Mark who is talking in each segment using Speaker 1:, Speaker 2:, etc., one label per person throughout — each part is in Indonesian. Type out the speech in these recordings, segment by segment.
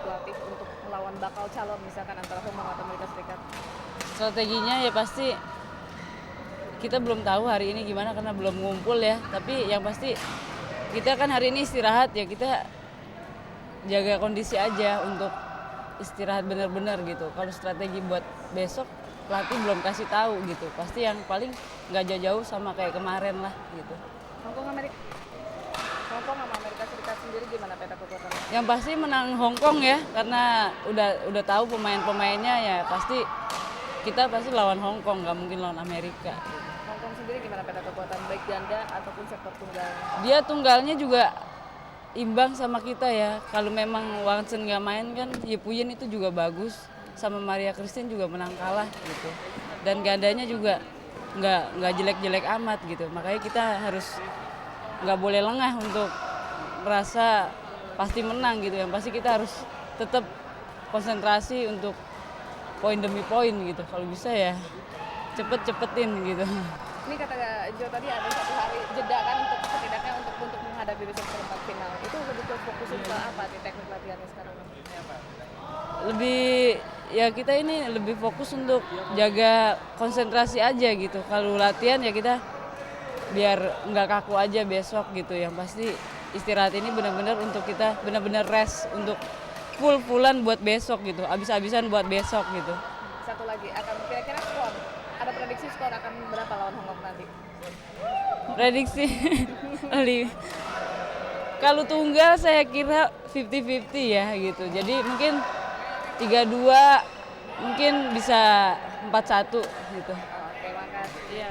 Speaker 1: pelatih untuk melawan bakal calon misalkan antara Hong Kong atau Amerika Serikat?
Speaker 2: Strateginya ya pasti kita belum tahu hari ini gimana karena belum ngumpul ya. Tapi yang pasti kita kan hari ini istirahat ya, kita jaga kondisi aja untuk istirahat benar-benar gitu. Kalau strategi buat besok pelatih belum kasih tahu gitu. Pasti yang paling nggak jauh-jauh sama kayak kemarin lah gitu.
Speaker 1: Hong Kong sama Amerika Serikat sendiri gimana peta kekuatannya?
Speaker 2: Yang pasti menang Hong Kong ya, karena udah tahu pemain-pemainnya ya pasti kita pasti lawan Hong Kong, nggak mungkin lawan Amerika.
Speaker 1: Hong Kong sendiri gimana peta kekuatan baik ganda ataupun sektor tunggal?
Speaker 2: Dia tunggalnya juga imbang sama kita ya. Kalau memang Wang Chen nggak main kan, Ye Puyin itu juga bagus. Sama Maria Christine juga menang kalah gitu. Dan gandanya juga nggak jelek-jelek amat gitu. Makanya kita harus nggak boleh lengah untuk merasa pasti menang gitu. Yang pasti kita harus tetap konsentrasi untuk poin demi poin gitu. Kalau bisa ya cepet-cepetin gitu.
Speaker 1: Ini kata Jo tadi ada 1 hari jeda kan untuk setidaknya untuk menghadapi besok perempat final. Itu lebih ke fokusin ke apa di teknik latihannya sekarang?
Speaker 2: Lebih ya kita ini lebih fokus untuk jaga konsentrasi aja gitu. Kalau latihan ya kita biar nggak kaku aja besok gitu. Yang pasti istirahat ini benar-benar untuk kita benar-benar rest untuk full-fullan buat besok gitu. Abis-abisan buat besok gitu.
Speaker 1: Satu lagi, akan kira-kira skor. Ada prediksi skor akan berapa lawan Hong Kong nanti?
Speaker 2: Prediksi kalau tunggal saya kira 50-50 ya gitu. Jadi mungkin 3-2, mungkin bisa 4-1 gitu.
Speaker 1: Oke, makasih.
Speaker 2: Iya.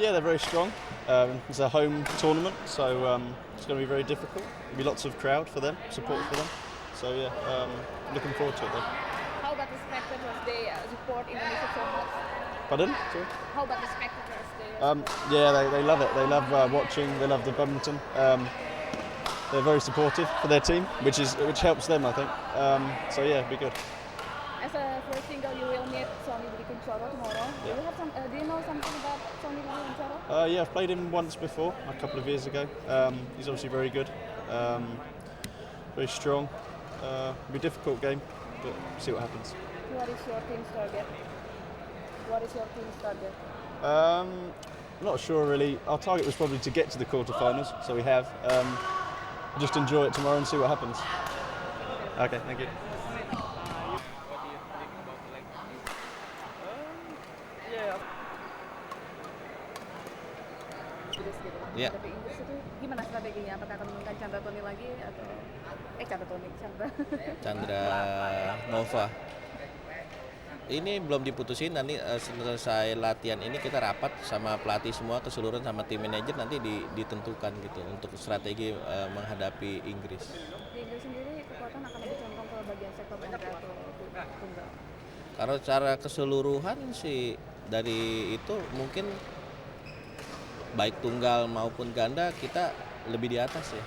Speaker 3: Yeah, they're very strong. It's a home tournament, so it's going to be very difficult. There'll be lots of crowd for them, support for them. So yeah, looking forward to it though.
Speaker 1: How about the spectators? They support Indonesia so much.
Speaker 3: Pardon? Sorry?
Speaker 1: How about the spectators?
Speaker 3: Yeah, they love it. They love watching. They love the badminton. They're very supportive for their team, which helps them, I think. So yeah, it'll be good.
Speaker 1: As a first single, you will meet Sonny Budi Kunchoro tomorrow.
Speaker 3: Yeah.
Speaker 1: Do you know something about Sonny Budi Kunchoro?
Speaker 3: Yeah, I've played him once before, a couple of years ago. He's obviously very good, very strong. It'll be a difficult game, but see what happens.
Speaker 1: What is your team's target?
Speaker 3: Not sure really. Our target was probably to get to the quarterfinals, so we have. Just enjoy it tomorrow and see what happens. Okay, thank you.
Speaker 4: Iya.
Speaker 1: Tapi Inggris itu gimana strateginya? Apakah akan menggunakan Chandra Toni lagi atau
Speaker 4: Chandra Nova. Ini belum diputusin, nanti selesai latihan ini kita rapat sama pelatih semua keseluruhan sama tim manajer, nanti ditentukan gitu untuk strategi menghadapi Inggris.
Speaker 1: Di Inggris sendiri kekuatan akan lebih condong ke bagian sektor ganda atau tunggal?
Speaker 4: Kalau secara keseluruhan sih dari itu mungkin baik tunggal maupun ganda kita lebih di atas ya.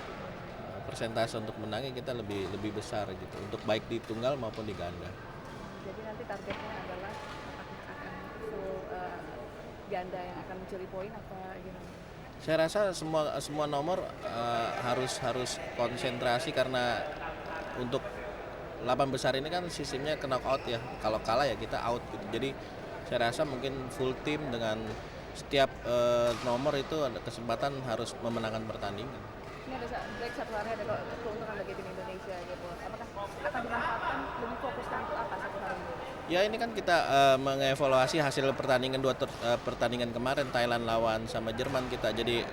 Speaker 4: Persentase untuk menangnya kita lebih besar gitu untuk baik di tunggal maupun di ganda.
Speaker 1: Jadi nanti targetnya adalah akan full ganda yang akan mencuri poin apa gimana?
Speaker 4: Saya rasa semua nomor harus konsentrasi karena untuk 8 besar ini kan sistemnya knockout ya. Kalau kalah ya kita out gitu. Jadi saya rasa mungkin full tim dengan setiap nomor itu ada kesempatan harus memenangkan pertandingan.
Speaker 1: Ini ada break satu hari, ada keuntungan bagi tim Indonesia gitu. Apakah akan dimanfaatkan lebih fokuskan untuk apa satu hari ini?
Speaker 4: Ya ini kan kita mengevaluasi hasil pertandingan pertandingan kemarin Thailand lawan sama Jerman kita. Jadi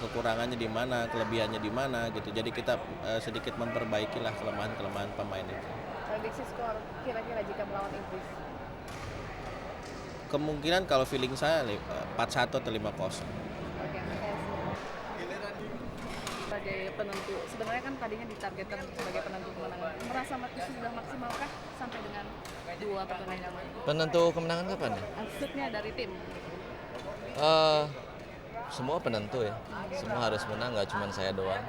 Speaker 4: kekurangannya di mana, kelebihannya di mana gitu. Jadi kita sedikit memperbaikilah kelemahan pemain itu.
Speaker 1: Prediksi skor kira-kira jika melawan Inggris?
Speaker 4: Kemungkinan kalau feeling saya 4-1 atau 5-0.
Speaker 1: Oke, makasih. Sebagai penentu, sebenarnya kan tadinya ditargetkan sebagai penentu kemenangan. Merasa sudah maksimalkah sampai dengan 2 pertandingan?
Speaker 5: Penentu kemenangan kapan ya?
Speaker 1: Maksudnya dari tim.
Speaker 5: Semua penentu ya. Semua harus menang, nggak cuma saya doang.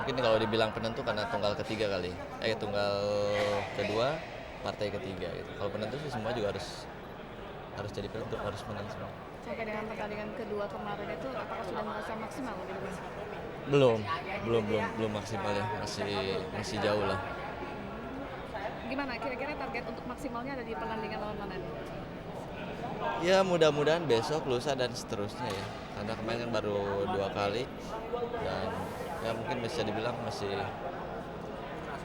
Speaker 5: Mungkin kalau dibilang penentu karena tunggal ketiga kali. Tunggal kedua, partai ketiga gitu. Kalau penentu sih semua juga harus jadi penentu, harus menang semua.
Speaker 1: Sampai dengan pertandingan kedua kemarin itu apakah sudah merasa maksimal lebih dulu?
Speaker 5: Belum maksimal ya. Masih jauh lah.
Speaker 1: Gimana kira-kira target untuk maksimalnya ada di pertandingan lawan mana nih?
Speaker 5: Ya mudah-mudahan besok, lusa dan seterusnya ya. Karena kemarin kan baru 2 kali dan ya mungkin bisa dibilang masih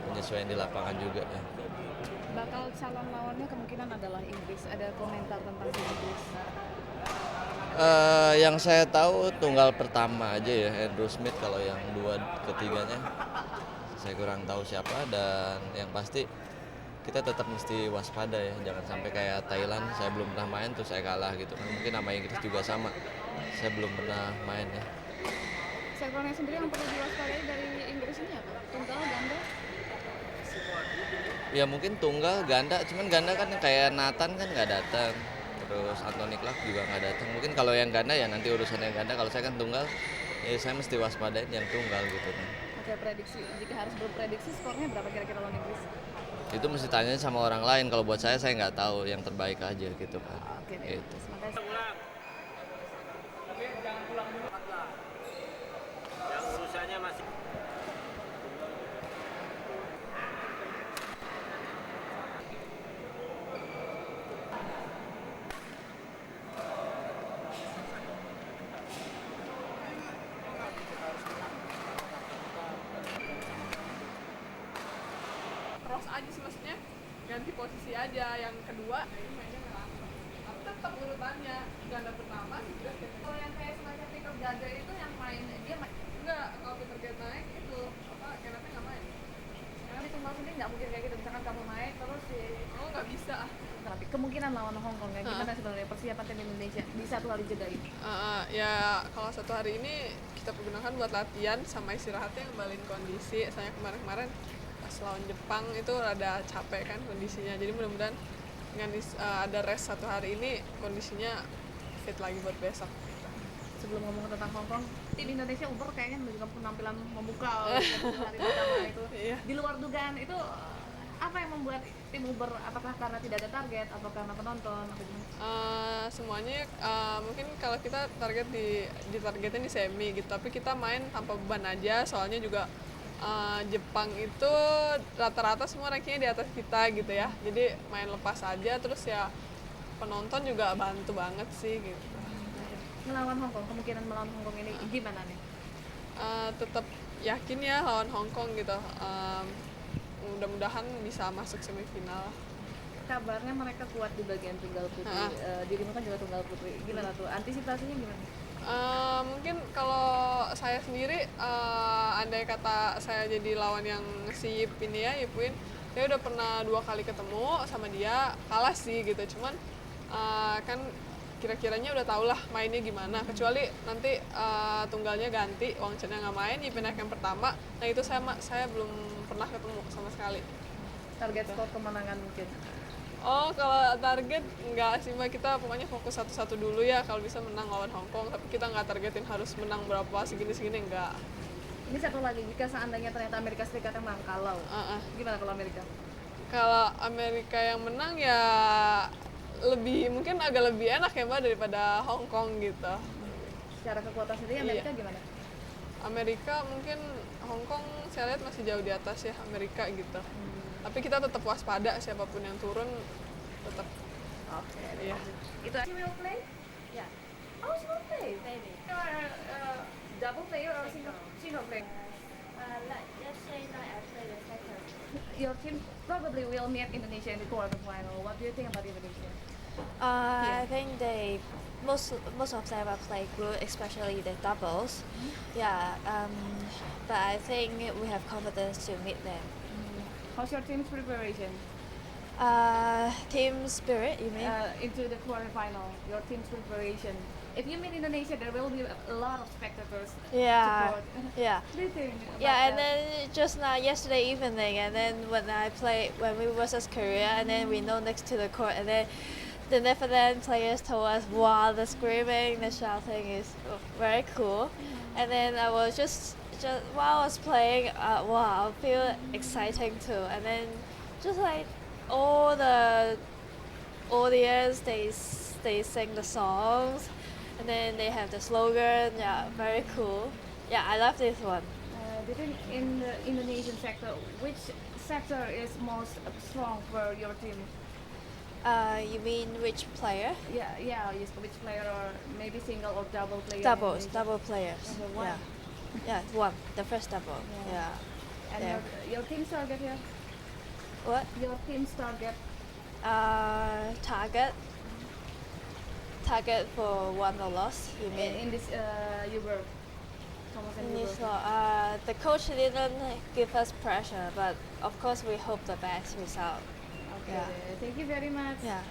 Speaker 5: penyesuaian di lapangan juga ya.
Speaker 1: Bakal calon lawannya kemungkinan adalah Inggris. Ada komentar tentang Inggris?
Speaker 5: Yang saya tahu tunggal pertama aja ya Andrew Smith, kalau yang 2 ketiganya saya kurang tahu siapa, dan yang pasti kita tetap mesti waspada ya, jangan sampai kayak Thailand saya belum pernah main terus saya kalah gitu kan. Mungkin sama Inggris juga sama, saya belum pernah main ya.
Speaker 1: Sektornya sendiri yang perlu diwaspadai dari Inggris ini apa? Tunggal, ganda?
Speaker 5: Ya mungkin tunggal, ganda, cuman ganda kan kayak Nathan kan nggak datang, terus Anthony Clark juga nggak datang. Mungkin kalau yang ganda ya nanti urusannya ganda, kalau saya kan tunggal ya saya mesti waspadain yang tunggal gitu kan.
Speaker 1: Oke, prediksi, jika harus berprediksi skornya berapa kira-kira lawan Inggris?
Speaker 5: Itu mesti tanya sama orang lain, kalau buat saya nggak tahu, yang terbaik aja gitu kan.
Speaker 1: Oke,
Speaker 5: Gitu.
Speaker 1: terima kasih.
Speaker 6: Cross aja sih, maksudnya ganti posisi aja. Yang kedua tapi tetap urutannya ganda pertama juga.
Speaker 1: Kalau yang kayak semacam Peter Gade itu yang main, dia main.
Speaker 6: Enggak, kalau Peter Gate naik itu Kenneth nggak main.
Speaker 1: Karena di tunggal sendiri nggak mungkin kayak gitu. Misalkan kamu naik terus si
Speaker 6: Oh nggak bisa.
Speaker 1: tapi kemungkinan lawan Hong Kong ya. Gimana sebenarnya persiapan tim Indonesia di satu hari jeda ini?
Speaker 6: Ya kalau satu hari ini kita pergunakan buat latihan sama istirahatnya, ngembalin kondisi. Soalnya kemarin-kemarin pas lawan Jepang itu rada capek kan kondisinya, jadi mudah-mudahan dengan ada rest satu hari ini kondisinya fit lagi buat besok.
Speaker 1: Sebelum ngomong tentang Hong Kong, tim Indonesia Uber kayaknya menunjukkan penampilan memukau di hari pertama itu.
Speaker 6: Iya.
Speaker 1: Di luar dugaan itu apa yang membuat tim Uber, apakah karena tidak ada target, apakah karena penonton, atau gimana?
Speaker 6: Semuanya mungkin kalau kita ditargetin di semi gitu, tapi kita main tanpa beban aja, soalnya juga Jepang itu rata-rata semua rankingnya di atas kita gitu ya, jadi main lepas aja, terus ya penonton juga bantu banget sih gitu.
Speaker 1: Melawan Hong Kong, kemungkinan melawan Hong Kong ini gimana nih?
Speaker 6: Tetap yakin ya lawan Hong Kong gitu, mudah-mudahan bisa masuk semifinal.
Speaker 1: Kabarnya mereka kuat di bagian tunggal putri, dirimu kan juga tunggal putri, gimana tuh? Antisipasinya gimana?
Speaker 6: Mungkin kalau saya sendiri, andai kata saya jadi lawan yang si Yip ini ya, Yipwin, saya udah pernah 2 kali ketemu sama dia, kalah sih gitu, cuman kan kira-kiranya udah tau lah mainnya gimana, kecuali nanti tunggalnya ganti, Wang Chen yang nggak main, Yipin yang pertama, nah itu saya belum pernah ketemu sama sekali.
Speaker 1: Target skor kemenangan mungkin?
Speaker 6: Oh, kalau target nggak sih Mbak, kita pokoknya fokus satu-satu dulu ya, kalau bisa menang lawan Hong Kong, tapi kita nggak targetin harus menang berapa, segini-segini, nggak.
Speaker 1: Ini satu lagi, jika seandainya ternyata Amerika Serikat yang menang, kalau gimana kalau Amerika?
Speaker 6: Kalau Amerika yang menang ya mungkin agak lebih enak ya Mbak daripada Hong Kong gitu.
Speaker 1: Secara kekuatan sendiri Amerika gimana?
Speaker 6: Amerika mungkin, Hong Kong saya lihat masih jauh di atas ya Amerika gitu. Tapi kita tetap waspada, siapapun yang turun tetap.
Speaker 1: Oke.
Speaker 6: Iya.
Speaker 1: Itu she will play? Yeah. Oh, she will play.
Speaker 7: Maybe.
Speaker 1: Double player or single player?
Speaker 7: Let's say that I play the second.
Speaker 1: Your team probably will meet Indonesia in the quarterfinal. What do you think about Indonesia?
Speaker 7: I think most of them are play good, especially the doubles. Yeah. But I think we have confidence to meet them.
Speaker 1: How's your team's preparation?
Speaker 7: Team spirit, you mean?
Speaker 1: Into the quarterfinal, your team's preparation. If you meet Indonesia, there will be a lot of spectators.
Speaker 7: Yeah.
Speaker 1: Support.
Speaker 7: Yeah.
Speaker 1: What do you think about
Speaker 7: Yeah, and
Speaker 1: that?
Speaker 7: then just now yesterday evening, and then when we versus Korea, and then we know next to the court, and then the Netherlands players told us, wow, the screaming, the shouting is very cool. And then I was just while I was playing, wow, I feel exciting too. And then just like all the audience, they sing the songs, and then they have the slogan. Yeah, very cool. Yeah, I love this one.
Speaker 1: In the Indonesian sector, which sector is most strong for your team?
Speaker 7: You mean which player?
Speaker 1: Yeah, yes, which player, or maybe single or double player? in
Speaker 7: Doubles,
Speaker 1: Indonesia?
Speaker 7: double players.
Speaker 1: Number one.
Speaker 7: Yeah, one. The first double. Yeah.
Speaker 1: And
Speaker 7: Yeah.
Speaker 1: your team's target here?
Speaker 7: What?
Speaker 1: Your team's target?
Speaker 7: Target for won or loss. You mean?
Speaker 1: In this Uber. Thomas and
Speaker 7: In this
Speaker 1: Uber.
Speaker 7: one, the coach didn't give us pressure, but of course we hope the best result.
Speaker 1: Okay,
Speaker 7: Yeah.
Speaker 1: thank you very much.
Speaker 7: Yeah.